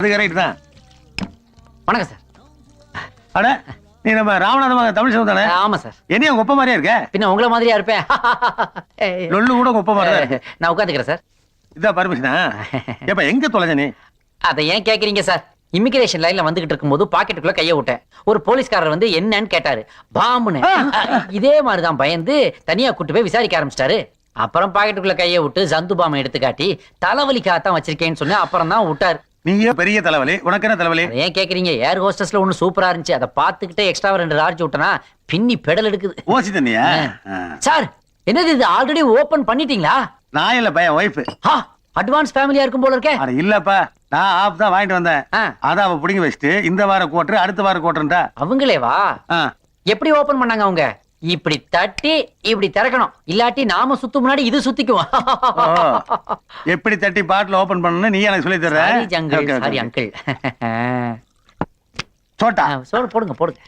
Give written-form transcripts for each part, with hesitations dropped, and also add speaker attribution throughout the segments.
Speaker 1: அது கரெக்ட் தான்.
Speaker 2: வணக்கம் சார்.
Speaker 1: அட நீ நம்ம ராமநாதன் தமிழ் சிவம் தானே?
Speaker 2: ஆமா சார்.
Speaker 1: என்னைய உங்க ஒப்ப மாதிரியா இருக்க?
Speaker 2: பின்ன உங்களை மாதிரியா இருப்பேன்.
Speaker 1: லொல்லு கூட உங்க ஒப்ப மாதிரி தான் இருக்கு.
Speaker 2: நான் உட்காந்துக்கிறேன் சார்.
Speaker 1: இதான் பர்மிஷனா? ஏப்பா எங்க தொலைஞ்ச நீ?
Speaker 2: அதை ஏன் கேக்குறீங்க சார்? இமிகிரேஷன் லைன்ல வந்துகிட்டு இருக்கும்போது பாக்கெட்டுக்குள்ள கைய விட்டேன். ஒரு போலீஸ்காரர் வந்து என்னன்னு கேட்டாரு. பாம்புன்னு. இதே மாதிரிதான் பயந்து தனியா கூட்டு போய் விசாரிக்க ஆரம்பிச்சிட்டாரு. அப்புறம் பாக்கெட்டுக்குள்ள கைய விட்டு ஜந்து பாம்பை எடுத்து காட்டி தலைவலிக்காகத்தான் வச்சிருக்கேன்னு சொன்னேன். அப்புறம் தான் விட்டாரு.
Speaker 1: நீயே பெரிய தலைவலி, உனக்கு என்ன தலைவலி?
Speaker 2: ஏன் கேக்குறீங்க? ஏர் ஹோஸ்டஸ்ல ஒண்ணு சூப்பரா இருந்துச்சு. அதை பாத்துக்கிட்டே எக்ஸ்ட்ரா 2 ரார்ஜ் விட்டனா பின்னி பெடல் எடுக்குது.
Speaker 1: ஓசி தண்ணியா?
Speaker 2: சார் என்னது இது? ஆல்ரெடி ஓபன் பண்ணிட்டீங்களா?
Speaker 1: நான் இல்ல பையன் ஒய்ஃப்.
Speaker 2: அட்வான்ஸ் ஃபேமிலியா இருக்கும் போல இருக்கே.
Speaker 1: அட இல்லப்பா, நான் ஆப் தான் வாங்கிட்டு வந்தேன். அத அவ புடிங்கி வச்சிட்டு இந்த வாரம் கோட்டர் அடுத்த வாரம் கோட்டர்ன்றா.
Speaker 2: அவங்களேவா? எப்படி ஓபன் பண்ணாங்க அவங்க? இப்படி தட்டி இப்படி திறக்கணும், இல்லாட்டி நாம சுத்து முன்னாடி இது சுத்திக்கும்.
Speaker 1: எப்படி தட்டி பாட்டில் ஓபன் பண்ணனும் நீ எனக்கு சொல்லி தர்ற?
Speaker 2: Sorry uncle.
Speaker 1: சோட்டா
Speaker 2: சோறு போடுங்க போடுங்க.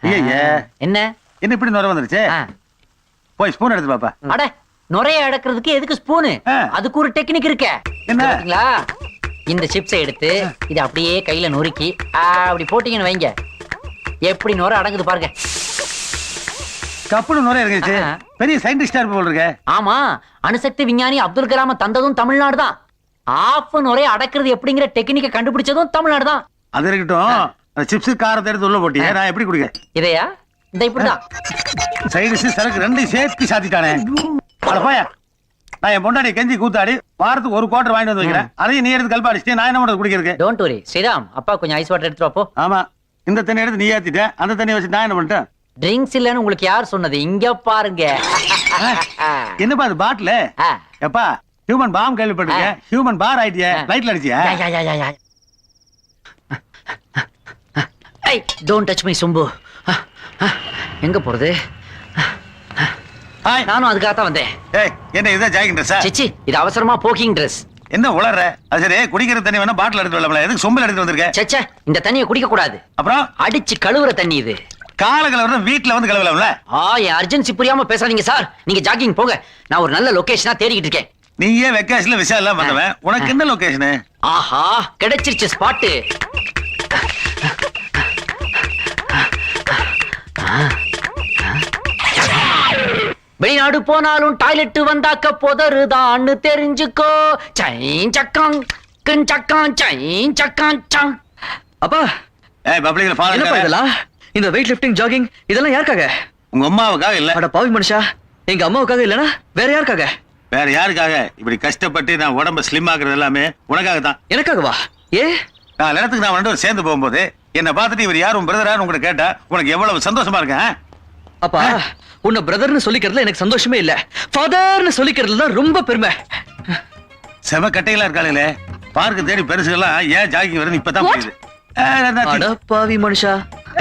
Speaker 1: ஐயே
Speaker 2: என்ன
Speaker 1: என்ன இப்படி நுரை வந்துருச்சு? போய் ஸ்பூன் எடுத்து பாப்பா.
Speaker 2: அட நுரைய அடக்கிறதுக்கு எதுக்கு ஸ்பூனு? அதுக்கு ஒரு டெக்னிக் இருக்க. என்னங்களா? இந்த சிப்ஸை எடுத்து இத அப்படியே கையில நொறுக்கி அப்படி போட்டீங்கன்னு வைங்க, எப்படி நுரை அடங்குது பாருங்க.
Speaker 1: கப்புனு நுரை இருந்துச்சு. பெரிய சயின்டிஸ்டா இருப்ப போல இருக்க.
Speaker 2: ஆமா, அணுசக்தி விஞ்ஞானி அப்துல் கலாம் தந்ததும் தமிழ்நாடு தான். ஆஃப் நுரை அடக்கிறது எப்படிங்கிற டெக்னிக்கை கண்டுபிடிச்சதும் தமிழ்நாடு தான்.
Speaker 1: அது இருக்கட்டும், அந்த சிப்ஸ் காரத்தை எடுத்து உள்ள போட்டியே, நான் எப்படி குடிக்க?
Speaker 2: இதையா? இந்த இப்படிதான்
Speaker 1: சைடிஸ் சரக்கு ரெண்டையும் சேர்த்து சாத்திட்டானே. அட போயா, நான் என் பொண்டாடி கெஞ்சி கூத்தாடி வாரத்துக்கு ஒரு குவார்டர் வாங்கிட்டு வந்து வைக்கிறேன். அதையும் நீ எடுத்து கல்பாடிச்சிட்டு நான் என்ன பண்றது குடிக்கிறதுக்கு?
Speaker 2: டோன்ட் வரி ஸ்ரீராம், அப்பா கொஞ்சம் ஐஸ் வாட்டர் எடுத்துட்டு வாப்போ.
Speaker 1: ஆமா, இந்த தண்ணி எடுத்து நீ ஏத்திட்ட, அந்த தண்ணி வச்சு நான் என்ன பண்ணிட்டேன்?
Speaker 2: ட்ரிங்க்ஸ் இல்லன்னு உங்களுக்கு யார் சொன்னது? இங்க பாருங்க.
Speaker 1: என்னப்பா அது பாட்டில்? எப்பா ஹியூமன் பாம் கேள்விப்பட்டிருக்கேன். ஹியூமன் பார் ஆயிட்டியா? லைட்ல அடிச்சியா?
Speaker 2: டோன்ட் டச் மீ சும்பு. எங்க போறது? நானும் அதுக்காக தான் வந்தேன்.
Speaker 1: என்ன இதுதான் ஜாகிங் ட்ரெஸ்ஸா?
Speaker 2: சிச்சி, இது அவசரமா போக்கிங் ட்ரெஸ்.
Speaker 1: என்ன உளற? அது சரி, குடிக்கிற தண்ணி வேணா பாட்டில் எடுத்து வரல, எதுக்கு சொம்பல் எடுத்து வந்திருக்க?
Speaker 2: சச்சா, இந்த தண்ணியை குடிக்க கூடாது.
Speaker 1: அப்புறம்
Speaker 2: அடிச்சு கழுவுற தண்ணி இது.
Speaker 1: கால கலவர வீட்டுல வந்து கலவலாம்ல.
Speaker 2: என் அர்ஜென்சி புரியாம பேசாதீங்க சார். நீங்க ஜாகிங் போங்க, நான் ஒரு நல்ல லொகேஷனா தேடிக்கிட்டு இருக்கேன்.
Speaker 1: நீயே வெக்கேஷன்ல விசா எல்லாம் வந்தவன், உனக்கு என்ன லொகேஷன்?
Speaker 2: ஆஹா, கிடைச்சிருச்சு ஸ்பாட்டு. வெளிநாடு போனாலும் டாய்லெட் வந்தாக்க போதருதான்னு தெரிஞ்சுக்கோ. சைன் சக்காங் கின் சக்காங் சைன் சக்காங் சங்.
Speaker 3: அப்பா,
Speaker 1: பப்ளிக்ல ஃபாலோ
Speaker 3: என்னப்பா இதெல்லாம்? இந்த வெயிட் லிஃப்டிங் ஜாகிங் இதெல்லாம் யாருக்காக?
Speaker 1: உங்க அம்மாவுக்காக இல்ல.
Speaker 3: அட பாவி மனுஷா, எங்க அம்மாவுக்காக இல்லனா வேற யாருக்காக?
Speaker 1: வேற யாருக்காக? இப்படி கஷ்டப்பட்டு நான் உடம்ப ஸ்லிம் ஆக்குறது எல்லாமே உனக்காக தான்.
Speaker 3: எனக்காகவா? ஏ,
Speaker 1: நான் இடத்துக்கு நான் 2 பேரும் சேர்ந்து போகும்போது என்ன பார்த்துட்டு இவர் யாரும் பிரதரான்னு உங்களை கேட்டா உனக்கு எவ்வளவு சந்தோஷமா இருக்கேன்?
Speaker 3: அப்பா, உன்னை பிரதர்னு சொல்லிக்கிறதுல எனக்கு சந்தோஷமே இல்ல. ஃபாதர்னு சொல்லிக்கிறதுல தான் ரொம்ப பெருமை.
Speaker 1: செம கட்டைகளா இருக்காளுங்களே, பார்க்க தேடி பெருசுலாம் ஏன் ஜாகிங் வருதுன்னு இப்பதான் புரியுது.
Speaker 3: அட பாவி மனுஷா.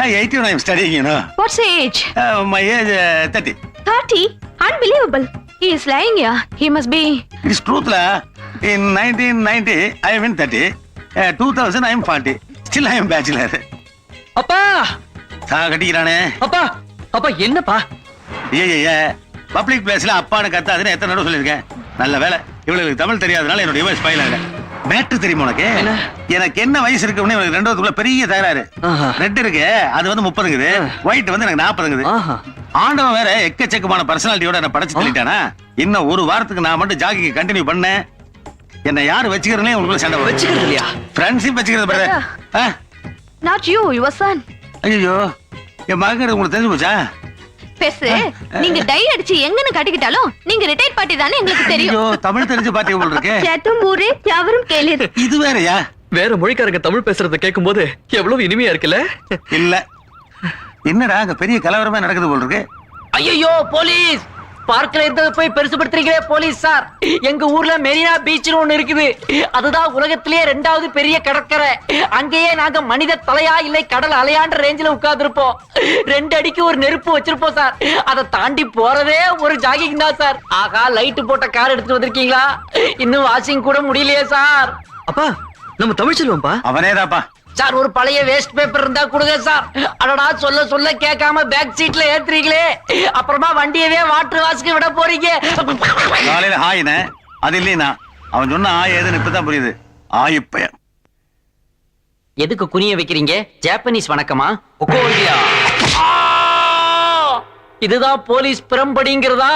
Speaker 1: 18 I am studying, you know.
Speaker 4: What's your age?
Speaker 1: My age 30.
Speaker 4: 30? Unbelievable. He is lying here. He must be...
Speaker 1: It's truth la. In 1990 I am in 30. 2000 I am 40. Still I am bachelor.
Speaker 3: அப்பா,
Speaker 1: கட்டிக்கிறானே.
Speaker 3: அப்பா, அப்பா என்னப்பா?
Speaker 1: ஏ public பிளேஸ்ல அப்பான்னு கத்தாதுன்னு எத்தனை தடவை சொல்லியிருக்கேன். நல்ல வேலை இவளுக்கு தமிழ் தெரியாதனால என்னோட இவன் ஸ்பைல் ஆகல. மேட்ரு தெரியுமா உனக்கு? எனக்கு என்ன வயசு இருக்குன்னு இவனுக்கு 2 பெரிய தகராறு. ரெட் இருக்கு, அது வந்து 30ங்குது. ஒயிட் வந்து எனக்கு 40ங்குது. ஆண்டவன் வேற எக்கச்சக்கமான பர்சனாலிட்டியோட என்ன படைச்சு தள்ளிட்டானா. இன்னும் ஒரு வாரத்துக்கு நான் மட்டும் ஜாகிங் கண்டினியூ பண்ணேன். என்ன யாரு வச்சுக்கிறனே உங்களுக்கு சண்டை
Speaker 3: வச்சுக்கிறது இல்லையா?
Speaker 1: ஃப்ரெண்ட்ஷிப் வச்சுக்கிறது brother.
Speaker 4: Not you, your son.
Speaker 1: ஐயோ, என் மகன் உங்களுக்கு தெரிஞ்சு போச்சா?
Speaker 4: பெருசு, நீங்க டை அடிச்சு எங்கன்னு கட்டிக்கிட்டாலும் நீங்க ரிட்டையர்ட் பார்ட்டி தானே எங்களுக்கு தெரியும்.
Speaker 1: ஐயோ, தமிழ் தெரிஞ்ச பார்ட்டி உங்களுக்கு இருக்கு.
Speaker 4: சேத்தும் ஊரே யாவரும் கேளீர்.
Speaker 1: இது வேறயா?
Speaker 3: வேற மொழிக்காரங்க தமிழ் பேசுறத கேட்கும்போது எவ்வளவு இனிமையா இருக்குல்ல?
Speaker 1: இல்ல, என்னடா அங்க பெரிய கலவரமா நடக்குது போல இருக்கு.
Speaker 2: ஐயோ, போலீஸ்! பார்க்கல இருந்தது போய் பெருசுபடுத்துறீங்களே போலீஸ் சார். எங்க ஊர்ல மெரினா பீச்னு ஒண்ணு இருக்குது. அதுதான் உலகத்திலேயே 2வது பெரிய கடற்கரை. அங்கேயே நாங்க மனித தலையா இல்லை கடல் அலையான்ற ரேஞ்சில உட்கார்ந்து இருப்போம். 2 அடிக்கு ஒரு நெருப்பு வச்சிருப்போம் சார். அதை தாண்டி போறதே ஒரு ஜாகிங் தான் சார். ஆகா, லைட் போட்ட கார் எடுத்துட்டு வந்திருக்கீங்களா? இன்னும் வாஷிங் கூட முடியலையே சார்.
Speaker 3: அப்பா, நம்ம தமிழ் செல்வம்பா.
Speaker 1: அவனேதாப்பா.
Speaker 2: சார், ஒரு பழைய வேஸ்ட் பேப்பர் இருந்தா கொடுங்க சார். அடடா, சொல்ல சொல்ல கேட்காம பேக் சீட்ல ஏத்துறீங்களே, அப்புறமா வண்டியவே வாட்டர் வாஷ்க்கு விட போறீங்க.
Speaker 1: காலையில ஹாயின அது இல்லைனா அவன் சொன்ன ஆய் ஏதுன்னு இப்பதான் புரியுது. ஆயிப்பையன்
Speaker 2: எதுக்கு குனிய வைக்கிறீங்க? ஜாப்பனீஸ் வணக்கமா? இதுதான் போலீஸ் பிரம்படிங்கிறதா?